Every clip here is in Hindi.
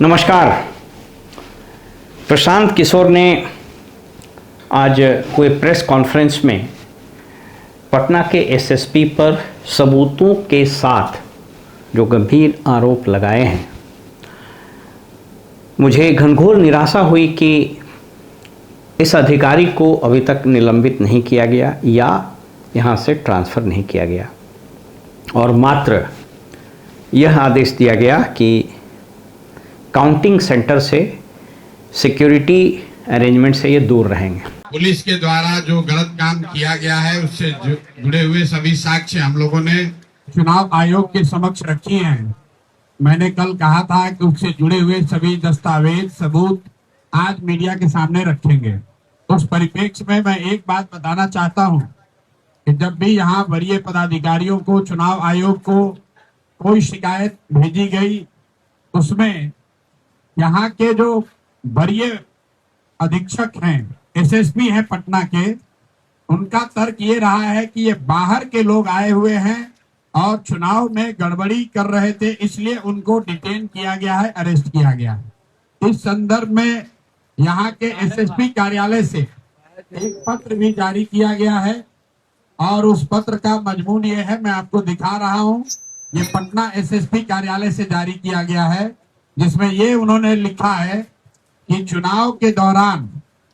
नमस्कार। प्रशांत किशोर ने आज हुए प्रेस कॉन्फ्रेंस में पटना के एसएसपी पर सबूतों के साथ जो गंभीर आरोप लगाए हैं, मुझे घनघोर निराशा हुई कि इस अधिकारी को अभी तक निलंबित नहीं किया गया या यहाँ से ट्रांसफ़र नहीं किया गया और मात्र यह आदेश दिया गया कि काउंटिंग सेंटर से सिक्योरिटी अरेंजमेंट से ये दूर रहेंगे। पुलिस के द्वारा जो गलत काम किया गया है उससे जुड़े हुए सभी साक्ष्य हम लोगों ने चुनाव आयोग के समक्ष रखी हैं। मैंने कल कहा था कि उससे जुड़े हुए सभी दस्तावेज सबूत आज मीडिया के सामने रखेंगे। उस परिप्रेक्ष्य में मैं एक बात बताना चाहता हूं कि जब भी यहाँ वरीय पदाधिकारियों को चुनाव आयोग को कोई शिकायत भेजी गई, उसमें यहाँ के जो वरीय अधीक्षक हैं, एसएसपी हैं पटना के, उनका तर्क ये रहा है कि ये बाहर के लोग आए हुए हैं और चुनाव में गड़बड़ी कर रहे थे, इसलिए उनको डिटेन किया गया है, अरेस्ट किया गया है। इस संदर्भ में यहाँ के एसएसपी कार्यालय से एक पत्र भी जारी किया गया है और उस पत्र का मजमून ये है, मैं आपको दिखा रहा हूँ। ये पटना एसएसपी कार्यालय से जारी किया गया है, जिसमें ये उन्होंने लिखा है कि चुनाव के दौरान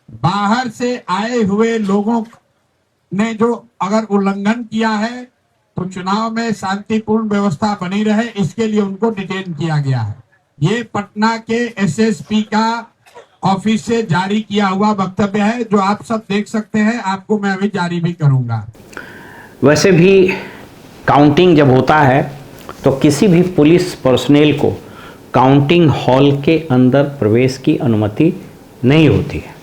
बाहर से आए हुए लोगों ने जो अगर उल्लंघन किया है तो चुनाव में शांतिपूर्ण व्यवस्था बनी रहे, इसके लिए उनको डिटेन किया गया है। ये पटना के एसएसपी का ऑफिस से जारी किया हुआ वक्तव्य है, जो आप सब देख सकते हैं। आपको मैं अभी जारी भी करूंगा। वैसे भी काउंटिंग जब होता है तो किसी भी पुलिस पर्सनेल को काउंटिंग हॉल के अंदर प्रवेश की अनुमति नहीं होती है।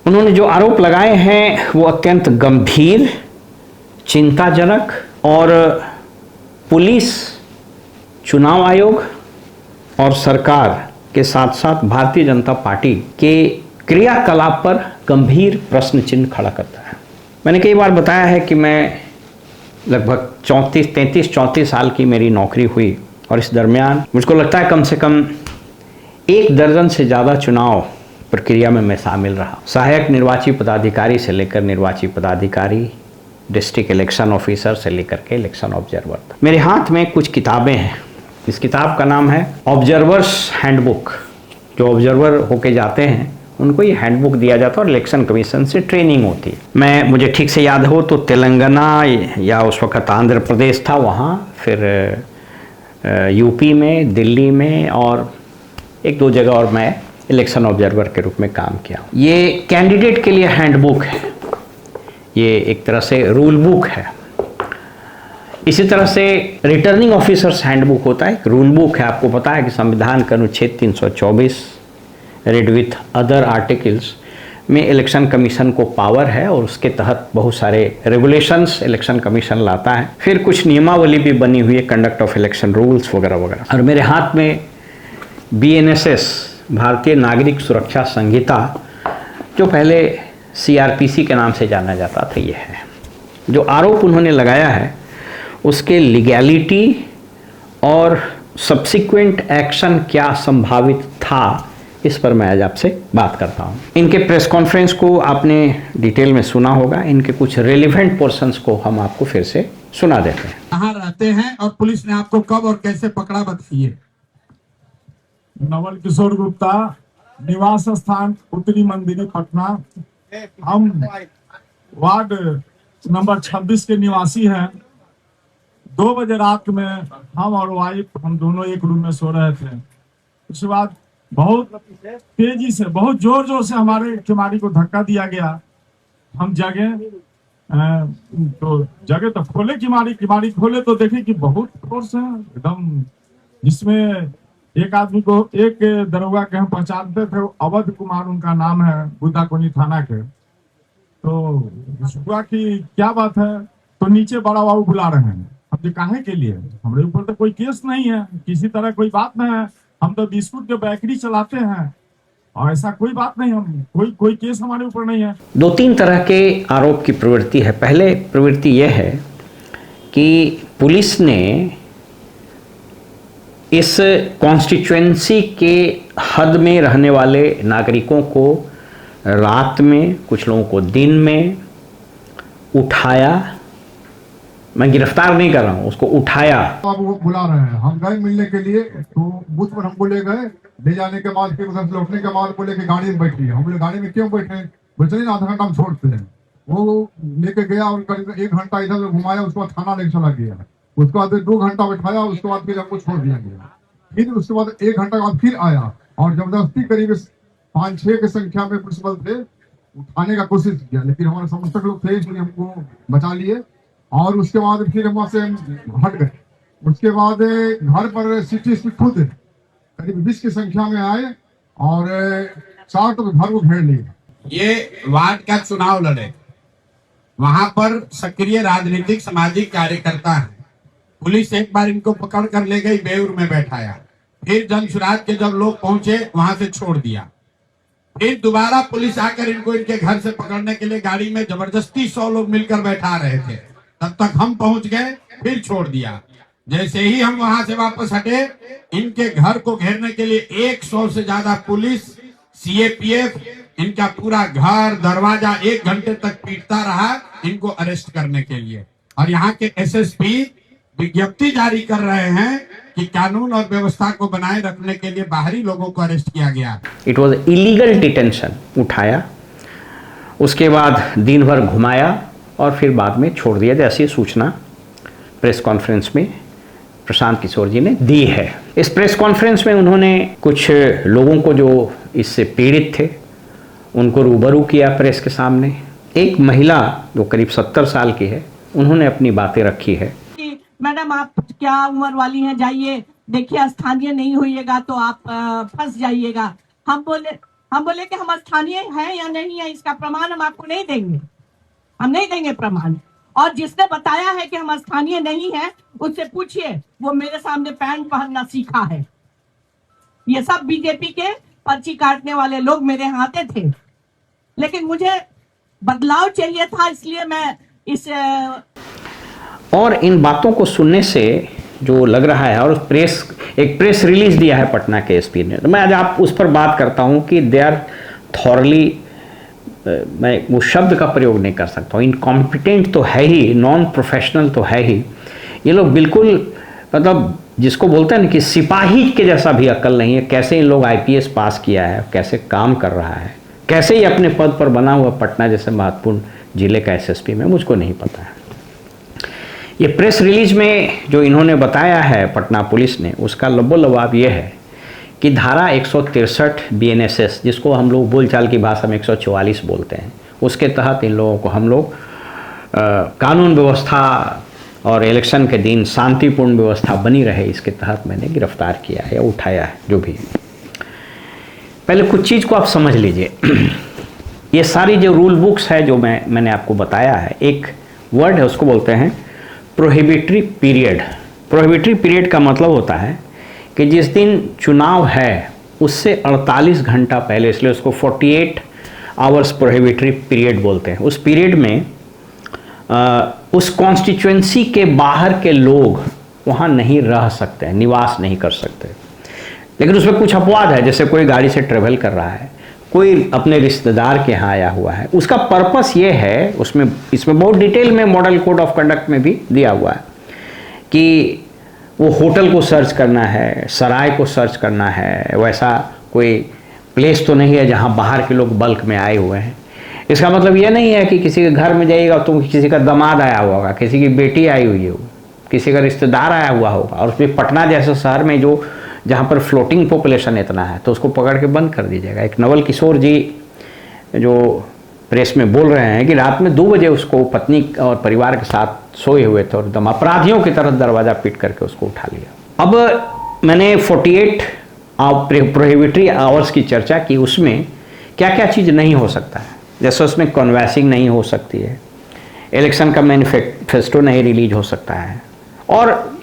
उन्होंने जो आरोप लगाए हैं वो अत्यंत गंभीर, चिंताजनक और पुलिस, चुनाव आयोग और सरकार के साथ साथ भारतीय जनता पार्टी के क्रियाकलाप पर गंभीर प्रश्न चिन्ह खड़ा करता है। मैंने कई बार बताया है कि मैं लगभग 33-34 साल की मेरी नौकरी हुई और इस दरमियान मुझको लगता है कम से कम 1 दर्जन से ज़्यादा चुनाव प्रक्रिया में मैं शामिल रहा। सहायक निर्वाची पदाधिकारी से लेकर निर्वाची पदाधिकारी, डिस्ट्रिक्ट इलेक्शन ऑफिसर से लेकर के इलेक्शन ऑब्जर्वर। मेरे हाथ में कुछ किताबें हैं। इस किताब का नाम है ऑब्जर्वर्स हैंडबुक। जो ऑब्जर्वर होके जाते हैं उनको ये हैंडबुक दिया जाता है और इलेक्शन कमीशन से ट्रेनिंग होती है। मुझे ठीक से याद हो तो तेलंगाना या उस वक्त आंध्र प्रदेश था, वहाँ फिर यूपी में, दिल्ली में और 1-2 जगह और मैं इलेक्शन ऑब्जर्वर के रूप में काम किया। ये कैंडिडेट के लिए हैंडबुक है, ये एक तरह से रूल बुक है। इसी तरह से रिटर्निंग ऑफिसर्स हैंडबुक होता है, एक रूल बुक है। आपको पता है कि संविधान का अनुच्छेद 324 रेड विथ अदर आर्टिकल्स में इलेक्शन कमीशन को पावर है और उसके तहत बहुत सारे रेगुलेशंस इलेक्शन कमीशन लाता है। फिर कुछ नियमावली भी बनी हुई है, कंडक्ट ऑफ इलेक्शन रूल्स वगैरह वगैरह। और मेरे हाथ में BNSS, भारतीय नागरिक सुरक्षा संहिता, जो पहले CRPC के नाम से जाना जाता था, ये है। जो आरोप उन्होंने लगाया है उसके लीगैलिटी और सब्सिक्वेंट एक्शन क्या संभावित था, इस पर मैं आज आपसे बात करता हूं। इनके प्रेस कॉन्फ्रेंस को आपने डिटेल में सुना होगा। इनके कुछ रेलिवेंट पोर्शंस को हम आपको फिर से सुना देते हैं। कहाँ रहते हैं और पुलिस ने आपको कब और कैसे पकड़ा, बताइए। नवल किशोर गुप्ता, निवास स्थान उत्तरी मंदिर, पटना। हम वार्ड नंबर 26 के निवासी हैं। 2 बजे रात में हम और वाइफ, हम दोनों एक रूम में सो रहे थे। उसके बाद बहुत तेजी से, बहुत जोर जोर से हमारे किमाड़ी को धक्का दिया गया। हम जगे तो खोले किमाड़ी खोले तो देखे कि बहुत फोर्स है एकदम, जिसमें एक आदमी को, एक दरोगा के हम पहचानते थे, अवध कुमार उनका नाम है, बुद्धाकोनी थाना के। तो हुआ कि क्या बात है, तो नीचे बड़ा बाबू बुला रहे हैं। हम काहे के लिए, हमारे ऊपर तो कोई केस नहीं है, किसी तरह कोई बात नहीं है, हम तो बिस्कुट के बेकरी चलाते हैं और ऐसा कोई बात नहीं, हम कोई केस हमारे ऊपर नहीं है। 2-3 तरह के आरोप की प्रवृत्ति है। पहले प्रवृत्ति यह है कि पुलिस ने इस कॉन्स्टिट्यूएंसी के हद में रहने वाले नागरिकों को रात में, कुछ लोगों को दिन में उठाया। मैं गिरफ्तार नहीं कर रहा हूं, उसको उठाया। अब वो बुला रहे हैं, हम गए मिलने के लिए, तो बूथ पर हमको ले गए, ले जाने के बाद फिर उधर से लौटने के बाद बोले कि गाड़ी में बैठिए। हम बोले गाड़ी में क्यों बैठे? बोले चलिए आधा घंटा हम छोड़ते हैं। वो लेके गया और करीब 1 घंटा इधर घुमाया, उसके बाद थाना लेके चला गया। उसके बाद 2 घंटा बैठाया, उसके बाद फिर हमको छोड़ दिया गया। फिर उसके बाद 1 घंटा बाद फिर आया और जबरदस्ती करीब 5-6 की संख्या में पुलिस बल थे, उठाने का कोशिश किया, लेकिन हमारे समर्थक लोग थे इसलिए हमको बचा लिए। और उसके बाद फिर हम वहां से हट गए। उसके बाद घर पर सिटी खुद करीब 20 की संख्या में आए और 4 तो घर को घेर लिए। ये वार्ड का चुनाव लड़े, वहां पर सक्रिय राजनीतिक सामाजिक कार्यकर्ता है। पुलिस एक बार इनको पकड़ कर ले गई, बेउर में बैठाया। फिर जन सुराज के जब लोग पहुंचे वहां से छोड़ दिया। फिर दोबारा पुलिस आकर इनको इनके घर से पकड़ने के लिए गाड़ी में जबरदस्ती 100 लोग मिलकर बैठा रहे थे। तब तक हम पहुंच गए, फिर छोड़ दिया। जैसे ही हम वहां से वापस हटे, इनके घर को घेरने के लिए 100 से ज्यादा पुलिस, सीएपीएफ इनका पूरा घर दरवाजा 1 घंटे तक पीटता रहा इनको अरेस्ट करने के लिए। और यहाँ के एसएसपी विज्ञप्ति जारी कर रहे हैं कि कानून और व्यवस्था को बनाए रखने के लिए बाहरी लोगों को अरेस्ट किया गया। It was illegal detention. उठाया, उसके बाद दिन भर घुमाया और फिर बाद में छोड़ दिया, जैसी सूचना प्रेस कॉन्फ्रेंस में प्रशांत किशोर जी ने दी है। इस प्रेस कॉन्फ्रेंस में उन्होंने कुछ लोगों को जो इससे पीड़ित थे उनको रूबरू किया प्रेस के सामने। एक महिला जो करीब 70 साल की है, उन्होंने अपनी बातें रखी है। मैडम आप क्या उम्र वाली हैं, जाइए देखिए, स्थानीय नहीं होइएगा तो आप फंस जाइएगा। हम बोले कि हम स्थानीय हैं या नहीं है, इसका प्रमाण हम आपको नहीं देंगे, हम नहीं देंगे प्रमाण। और जिसने बताया है कि हम स्थानीय नहीं है उससे पूछिए, वो मेरे सामने पैंट पहनना सीखा है। ये सब बीजेपी के पर्ची काटने वाले लोग मेरे यहाँ आते थे, लेकिन मुझे बदलाव चाहिए था, इसलिए मैं इस और इन बातों को सुनने से जो लग रहा है, और एक प्रेस रिलीज दिया है पटना के एसपी ने, तो मैं आज आप उस पर बात करता हूं कि दे आर थॉरली, मैं वो शब्द का प्रयोग नहीं कर सकता हूँ, इनकॉम्पिटेंट तो है ही, नॉन प्रोफेशनल तो है ही। ये लोग बिल्कुल, मतलब जिसको बोलते हैं ना कि सिपाही के जैसा भी अक्ल नहीं है। कैसे इन लोग आईपीएस पास किया है, कैसे काम कर रहा है, कैसे ही अपने पद पर बना हुआ पटना जैसे महत्वपूर्ण जिले का एसएसपी में, मुझको नहीं पता है। ये प्रेस रिलीज में जो इन्होंने बताया है पटना पुलिस ने, उसका लबोलबाब ये है कि धारा 163 बीएनएसएस, जिसको हम लोग बोलचाल की भाषा में 144 बोलते हैं, उसके तहत इन लोगों को हम लोग कानून व्यवस्था और इलेक्शन के दिन शांतिपूर्ण व्यवस्था बनी रहे, इसके तहत मैंने गिरफ्तार किया है या उठाया है, जो भी। पहले कुछ चीज़ को आप समझ लीजिए। ये सारी जो रूल बुक्स है जो मैंने आपको बताया है, एक वर्ड है उसको बोलते हैं प्रोहिबिटरी पीरियड। प्रोहिबिटरी पीरियड का मतलब होता है कि जिस दिन चुनाव है उससे 48 घंटा पहले, इसलिए उसको 48 आवर्स प्रोहिबिटरी पीरियड बोलते हैं। उस पीरियड में उस कॉन्स्टिट्यूएंसी के बाहर के लोग वहाँ नहीं रह सकते हैं, निवास नहीं कर सकते। लेकिन उसमें कुछ अपवाद है, जैसे कोई गाड़ी से ट्रेवल कर रहा है, कोई अपने रिश्तेदार के यहाँ आया हुआ है, उसका पर्पस ये है, इसमें बहुत डिटेल में मॉडल कोड ऑफ कंडक्ट में भी दिया हुआ है कि वो होटल को सर्च करना है, सराय को सर्च करना है, वैसा कोई प्लेस तो नहीं है जहाँ बाहर के लोग बल्क में आए हुए हैं। इसका मतलब ये नहीं है कि किसी के घर में जाइएगा तो किसी का दामाद आया हुआ होगा, किसी की बेटी आई हुई हो, किसी का रिश्तेदार आया हुआ होगा, और उसमें पटना जैसे शहर में जहाँ पर फ्लोटिंग पॉपुलेशन इतना है, तो उसको पकड़ के बंद कर दीजिएगा। एक नवल किशोर जी जो प्रेस में बोल रहे हैं कि रात में 2 बजे उसको पत्नी और परिवार के साथ सोए हुए थे और एकदम अपराधियों की तरह दरवाज़ा पीट करके उसको उठा लिया। अब मैंने 48 प्रोहिबिटरी आवर्स की चर्चा की, उसमें क्या क्या चीज़ नहीं हो सकता है। जैसे उसमें कन्वेसिंग नहीं हो सकती है, इलेक्शन का मैनिफेस्टो नहीं रिलीज हो सकता है, और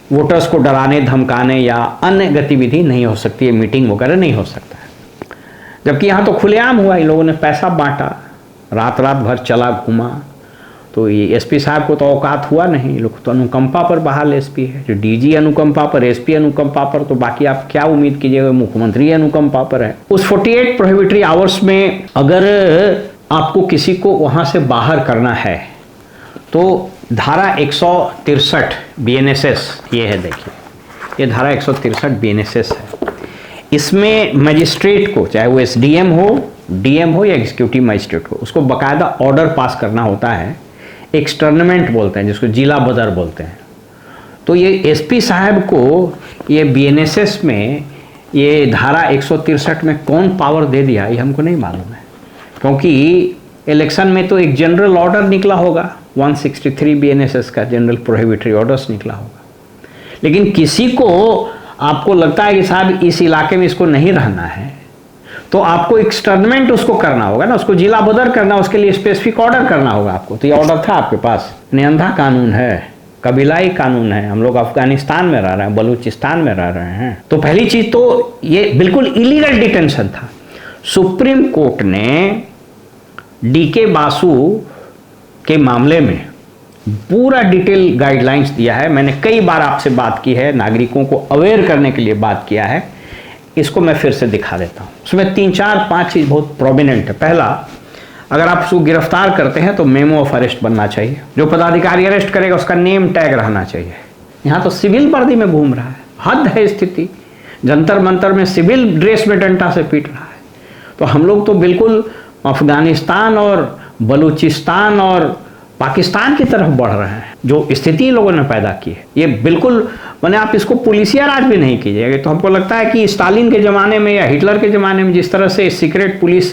वोटर्स को डराने धमकाने या अन्य गतिविधि नहीं हो सकती है, मीटिंग वगैरह नहीं हो सकता है। जबकि यहाँ तो खुलेआम हुआ, इन लोगों ने पैसा बांटा, रात भर चला घूमा, तो ये एसपी साहब को तो औकात हुआ नहीं, लोग तो अनुकंपा पर बहाल एसपी है। जो डीजी अनुकंपा पर, एसपी अनुकंपा पर, तो बाकी आप क्या उम्मीद कीजिएगा, मुख्यमंत्री अनुकंपा पर है। उस 48 प्रोहिबिटरी आवर्स में अगर आपको किसी को वहां से बाहर करना है तो धारा 163 बीएनएसएस ये है, देखिए ये धारा 163 बीएनएसएस है। इसमें मजिस्ट्रेट को, चाहे वो एसडीएम हो, डीएम हो या एग्जीक्यूटिव मजिस्ट्रेट हो, उसको बाकायदा ऑर्डर पास करना होता है। एक्सटर्नमेंट बोलते हैं जिसको, जिला बदर बोलते हैं। तो ये एसपी साहब को ये बीएनएसएस में ये धारा 163 में कौन पावर दे दिया ये हमको नहीं मालूम है, क्योंकि इलेक्शन में तो एक जनरल ऑर्डर निकला होगा, 163 बीएनएसएस का जनरल प्रोहिबिटरी ऑर्डर्स निकला होगा। लेकिन किसी को आपको लगता है कि साहब इस इलाके में इसको नहीं रहना है, तो आपको एक्सटर्नमेंट उसको करना होगा ना, उसको जिला बदर करना, उसके लिए स्पेसिफिक ऑर्डर करना होगा आपको। तो ये ऑर्डर था आपके पास, नियंधा कानून है, कबीलाई कानून है। हम लोग अफगानिस्तान में रह रहे हैं, बलूचिस्तान में रह रहे हैं। तो पहली चीज तो ये बिल्कुल इलीगल डिटेंशन था। सुप्रीम कोर्ट ने डीके बासु के मामले में पूरा डिटेल गाइडलाइंस दिया है। मैंने कई बार आपसे बात की है, नागरिकों को अवेयर करने के लिए बात किया है। इसको मैं फिर से दिखा देता हूँ। उसमें 3-4-5 चीज़ बहुत प्रोमिनेंट है। पहला, अगर आप उसको गिरफ्तार करते हैं तो मेमो ऑफ अरेस्ट बनना चाहिए। जो पदाधिकारी अरेस्ट करेगा उसका नेम टैग रहना चाहिए। यहाँ तो सिविल वर्दी में घूम रहा है, हद है स्थिति। जंतर मंतर में सिविल ड्रेस में डंडा से पीट रहा है। तो हम लोग तो बिल्कुल अफगानिस्तान और बलूचिस्तान और पाकिस्तान की तरफ बढ़ रहे हैं। जो स्थिति लोगों ने पैदा की है ये बिल्कुल, मैंने आप इसको पुलिसिया राज भी नहीं कीजिएगा। तो हमको लगता है कि स्टालिन के ज़माने में या हिटलर के ज़माने में जिस तरह से सीक्रेट पुलिस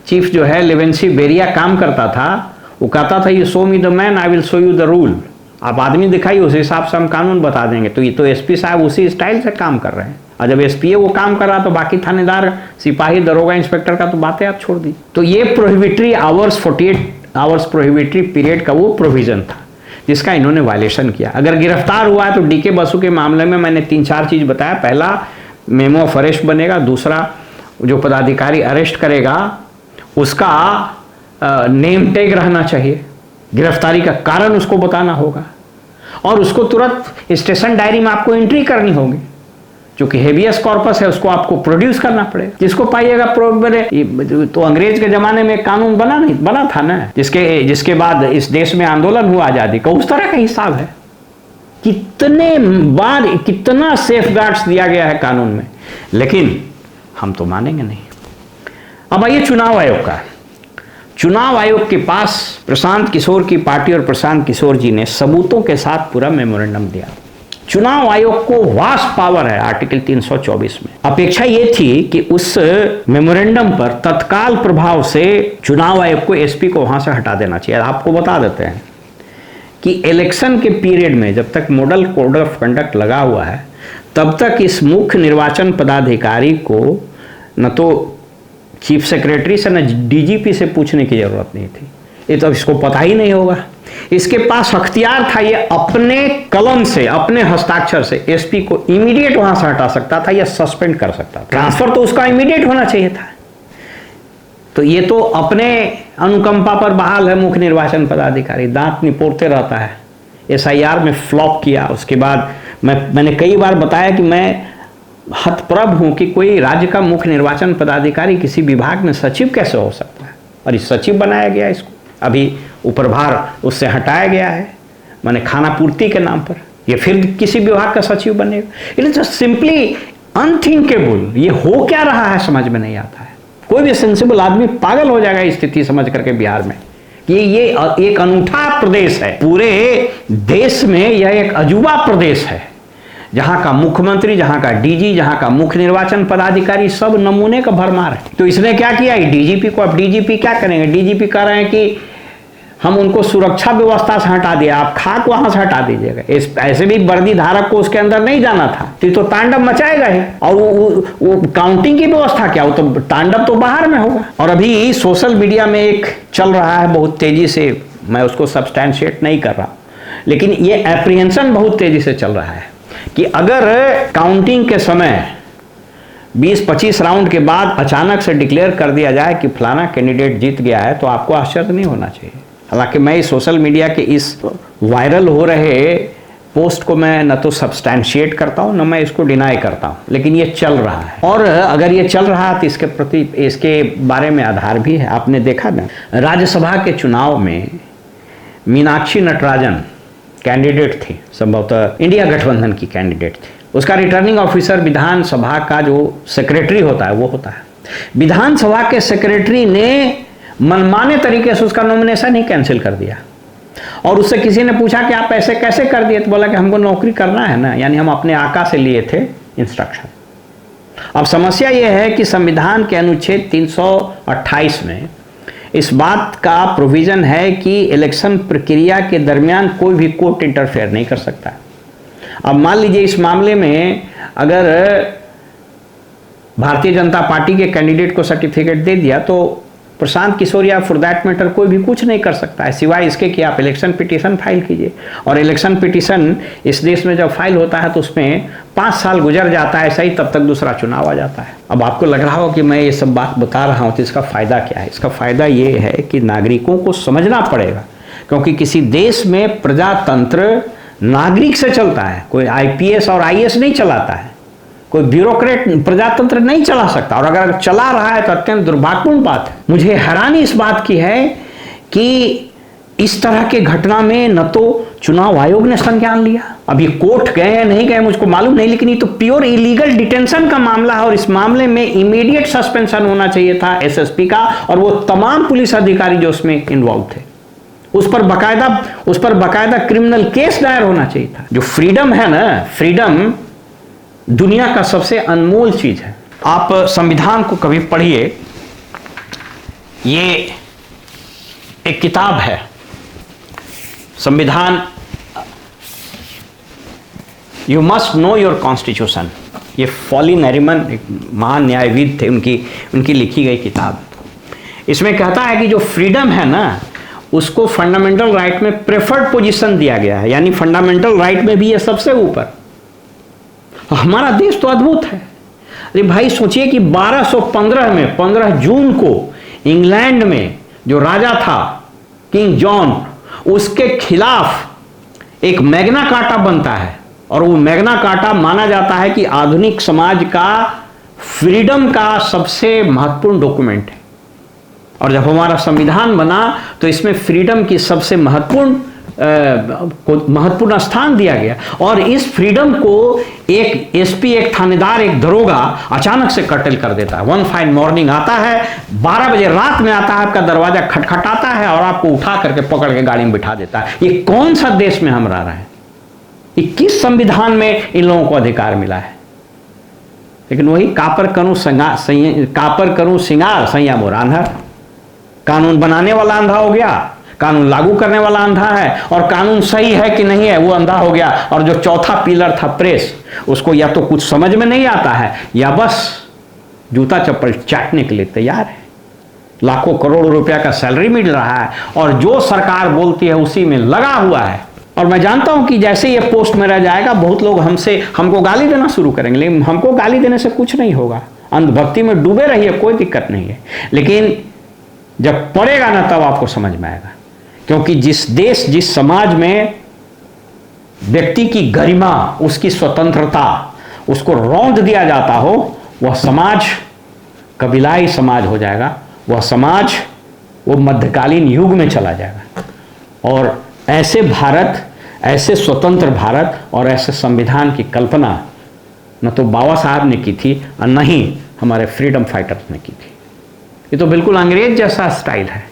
चीफ जो है लेवेंसी बेरिया काम करता था, वो कहता था you show me the man I will show you the rule. आप आदमी दिखाइए, उस हिसाब से हम कानून बता देंगे। तो ये तो एसपी साहब उसी स्टाइल से काम कर रहे हैं। और जब एसपीए वो काम कर रहा तो बाकी थानेदार, सिपाही, दरोगा, इंस्पेक्टर का तो बातें आप छोड़ दी। तो ये prohibitory hours, 48 hours prohibitory period का वो प्रोविजन था जिसका इन्होंने वायलेशन किया। अगर गिरफ्तार हुआ है तो डीके बसु के मामले में मैंने 3-4 चीज़ बताया। पहला, मेमो ऑफ अरेस्ट बनेगा। दूसरा, जो पदाधिकारी अरेस्ट करेगा उसका नेम टैग रहना चाहिए, गिरफ्तारी का कारण उसको बताना होगा, और उसको तुरंत स्टेशन डायरी में आपको एंट्री करनी होगी। क्योंकि हेबियस कॉर्पस है, उसको आपको प्रोड्यूस करना पड़ेगा। जिसको पाइएगा तो अंग्रेज के जमाने में कानून बना था ना, जिसके बाद इस देश में आंदोलन हुआ आजादी का, उस तरह का हिसाब है। कितने बार कितना सेफगार्ड्स दिया गया है कानून में, लेकिन हम तो मानेंगे नहीं। अब आइए चुनाव आयोग का। चुनाव आयोग के पास प्रशांत किशोर की पार्टी और प्रशांत किशोर जी ने सबूतों के साथ पूरा मेमोरेंडम दिया। चुनाव आयोग को वास्ट पावर है आर्टिकल 324 में। अपेक्षा यह थी कि उस मेमोरेंडम पर तत्काल प्रभाव से चुनाव आयोग को एसपी को वहां से हटा देना चाहिए। आपको बता देते हैं कि इलेक्शन के पीरियड में जब तक मॉडल कोड ऑफ कंडक्ट लगा हुआ है तब तक इस मुख्य निर्वाचन पदाधिकारी को न तो चीफ सेक्रेटरी से न डीजीपी से पूछने की जरूरत नहीं थी। ये तो इसको पता ही नहीं होगा। इसके पास अख्तियार था, ये अपने कलम से, अपने हस्ताक्षर से एसपी को इमीडिएट वहां से हटा सकता था या सस्पेंड कर सकता था। ट्रांसफर तो उसका इमीडिएट होना चाहिए था। तो ये तो अपने अनुकंपा पर बहाल है मुख्य निर्वाचन पदाधिकारी, दांत निपोड़ते रहता है। एसआईआर में फ्लॉप किया। उसके बाद मैंने कई बार बताया कि मैं हतप्रभ हूं कि कोई राज्य का मुख्य निर्वाचन पदाधिकारी किसी विभाग में सचिव कैसे हो सकता है, और इस सचिव बनाया गया इसको। अभी उपरभार उससे हटाया गया है, माने खाना पूर्ति के नाम पर। ये फिर किसी विभाग का सचिव बनेगा। It is simply unthinkable. ये हो क्या रहा है समझ में नहीं आता है। कोई भी सेंसिबल आदमी पागल हो जाएगा इस स्थिति समझ करके बिहार में कि ये एक अनूठा प्रदेश है। पूरे देश में यह एक अजूबा प्रदेश है जहां का मुख्यमंत्री, जहां का डीजी, जहां का मुख्य निर्वाचन पदाधिकारी सब नमूने का भरमार है। तो इसने क्या किया, डीजीपी को, अब डीजीपी क्या करेंगे, डीजीपी कह रहे हैं कि हम उनको सुरक्षा व्यवस्था से हटा दिया, आप खाक वहां से हटा दीजिएगा। ऐसे भी वर्दी धारक को उसके अंदर नहीं जाना था, तो तांडव मचाएगा ही। और वो काउंटिंग की व्यवस्था क्या, वो तो तांडव तो बाहर में होगा। और अभी सोशल मीडिया में एक चल रहा है बहुत तेजी से, मैं उसको सब्सटैंशिएट नहीं कर रहा, लेकिन ये एप्रीहेंशन बहुत तेजी से चल रहा है कि अगर काउंटिंग के समय 20-25 राउंड के बाद अचानक से डिक्लेयर कर दिया जाए कि फलाना कैंडिडेट जीत गया है तो आपको आश्चर्य नहीं होना चाहिए। हालांकि मैं इस सोशल मीडिया के इस वायरल हो रहे पोस्ट को मैं न तो सब्सटैंशिएट करता हूं न मैं इसको डिनाई करता हूं, लेकिन ये चल रहा है। और अगर ये चल रहा है तो इसके बारे में आधार भी है। आपने देखा ना, राज्यसभा के चुनाव में मीनाक्षी नटराजन कैंडिडेट थी, संभवतः इंडिया गठबंधन की कैंडिडेट थी। उसका रिटर्निंग ऑफिसर विधानसभा का जो सेक्रेटरी होता है वो होता है। विधानसभा के सेक्रेटरी ने मनमाने तरीके से उसका नॉमिनेशन ही कैंसिल कर दिया। और उससे किसी ने पूछा कि आप ऐसे कैसे कर दिए, तो बोला कि हमको नौकरी करना है ना, यानी हम अपने आका से लिए थे इंस्ट्रक्शन। अब समस्या यह है कि संविधान के अनुच्छेद 328 में इस बात का प्रोविजन है कि इलेक्शन प्रक्रिया के दरमियान कोई भी कोर्ट इंटरफेयर नहीं कर सकता। अब मान लीजिए इस मामले में अगर भारतीय जनता पार्टी के कैंडिडेट को सर्टिफिकेट दे दिया तो प्रशांत किशोर या फॉर दैट मैटर कोई भी कुछ नहीं कर सकता है, सिवाय इसके कि आप इलेक्शन पिटीशन फाइल कीजिए। और इलेक्शन पिटीशन इस देश में जब फाइल होता है तो उसमें 5 साल गुजर जाता है, ऐसा ही तब तक दूसरा चुनाव आ जाता है। अब आपको लग रहा हो कि मैं ये सब बात बता रहा हूँ तो इसका फ़ायदा क्या है? इसका फ़ायदा ये है कि नागरिकों को समझना पड़ेगा, क्योंकि किसी देश में प्रजातंत्र नागरिक से चलता है। कोई IPS और IAS नहीं चलाता है, कोई ब्यूरोक्रेट प्रजातंत्र नहीं चला सकता। और अगर चला रहा है तो अत्यंत दुर्भाग्यपूर्ण बात है। मुझे हैरानी इस बात की है कि इस तरह के घटना में न तो चुनाव आयोग ने संज्ञान लिया, अब ये कोर्ट गए या नहीं गए मुझको मालूम नहीं, लेकिन ये तो प्योर इलीगल डिटेंशन का मामला है और इस मामले में इमीडिएट सस्पेंशन होना चाहिए था SSP का और वो तमाम पुलिस अधिकारी जो उसमें इन्वॉल्व थे। उस पर बकायदा क्रिमिनल केस दायर होना चाहिए था। जो फ्रीडम है ना, फ्रीडम दुनिया का सबसे अनमोल चीज है। आप संविधान को कभी पढ़िए, ये एक किताब है संविधान, you must know your constitution. ये फॉलिन नरीमन एक महान न्यायविद थे, उनकी लिखी गई किताब। इसमें कहता है कि जो फ्रीडम है ना उसको फंडामेंटल राइट में प्रेफर्ड पोजीशन दिया गया है, यानी फंडामेंटल राइट में भी ये सबसे ऊपर। हमारा देश तो अद्भुत है। अरे भाई सोचिए कि 1215 में 15 जून को इंग्लैंड में जो राजा था किंग जॉन, उसके खिलाफ एक मैग्ना कार्टा बनता है और वो मैग्ना कार्टा माना जाता है कि आधुनिक समाज का फ्रीडम का सबसे महत्वपूर्ण डॉक्यूमेंट है। और जब हमारा संविधान बना तो इसमें फ्रीडम की सबसे महत्वपूर्ण स्थान दिया गया। और इस फ्रीडम को एक SP, एक थानेदार, एक दरोगा अचानक से कर्टेल कर देता है। वन फाइन मॉर्निंग आता है, 12 बजे रात में आता है, आपका दरवाजा खटखटाता है और आपको उठा करके पकड़ के गाड़ी में बिठा देता है। ये कौन सा देश में हम रह रहे हैं? ये किस संविधान में इन लोगों को अधिकार मिला है? लेकिन वही कापर करूं सिंगार सैया मोर आंधा। कानून बनाने वाला अंधा हो गया, कानून लागू करने वाला अंधा है, और कानून सही है कि नहीं है वो अंधा हो गया। और जो चौथा पिलर था प्रेस, उसको या तो कुछ समझ में नहीं आता है या बस जूता चप्पल चाटने के लिए तैयार है। लाखों करोड़ रुपया का सैलरी मिल रहा है और जो सरकार बोलती है उसी में लगा हुआ है। और मैं जानता हूं कि जैसे ये पोस्ट में रह जाएगा बहुत लोग हमको गाली देना शुरू करेंगे, लेकिन हमको गाली देने से कुछ नहीं होगा। अंधभक्ति में डूबे रहिए, कोई दिक्कत नहीं है, लेकिन जब पड़ेगा ना तब आपको समझ में आएगा। क्योंकि जिस देश, जिस समाज में व्यक्ति की गरिमा, उसकी स्वतंत्रता, उसको रौंद दिया जाता हो, वह समाज कबीलाई समाज हो जाएगा। वह समाज वो मध्यकालीन युग में चला जाएगा। और ऐसे भारत, ऐसे स्वतंत्र भारत और ऐसे संविधान की कल्पना न तो बाबा साहब ने की थी और न ही हमारे फ्रीडम फाइटर्स ने की थी। ये तो बिल्कुल अंग्रेज जैसा स्टाइल है।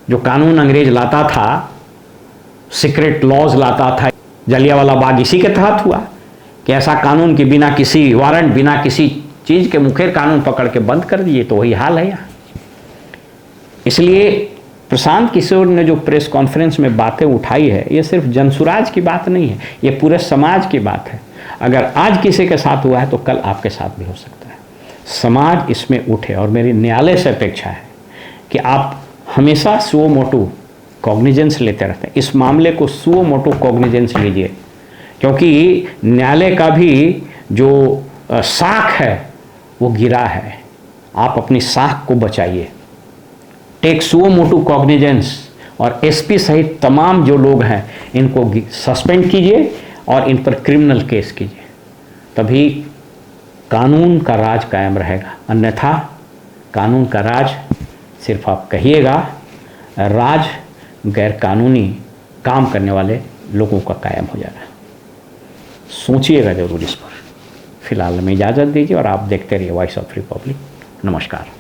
जो कानून अंग्रेज लाता था, सीक्रेट लॉज लाता था, जलियांवाला बाग इसी के तहत हुआ कि ऐसा कानून कि बिना किसी वारंट, बिना किसी चीज के मुखेर कानून पकड़ के बंद कर दिए। तो वही हाल है यहाँ। इसलिए प्रशांत किशोर ने जो प्रेस कॉन्फ्रेंस में बातें उठाई है, ये सिर्फ जनसुराज की बात नहीं है, ये पूरे समाज की बात है। अगर आज किसी के साथ हुआ है तो कल आपके साथ भी हो सकता है। समाज इसमें उठे और मेरी न्यायालय से अपेक्षा है कि आप हमेशा सुओ मोटो कॉग्निजेंस लेते रहते हैं। इस मामले को सुओ मोटो कॉग्निजेंस लीजिए, क्योंकि न्यायालय का भी जो साख है वो गिरा है। आप अपनी साख को बचाइए। टेक सुओ मोटू कॉग्निजेंस और एसपी सहित तमाम जो लोग हैं इनको सस्पेंड कीजिए और इन पर क्रिमिनल केस कीजिए, तभी कानून का राज कायम रहेगा। अन्यथा कानून का राज सिर्फ आप कहिएगा, राज गैर कानूनी काम करने वाले लोगों का कायम हो जाएगा। सोचिएगा जरूर इस पर। फिलहाल हमें इजाज़त दीजिए और आप देखते रहिए वॉइस ऑफ रिपब्लिक। नमस्कार।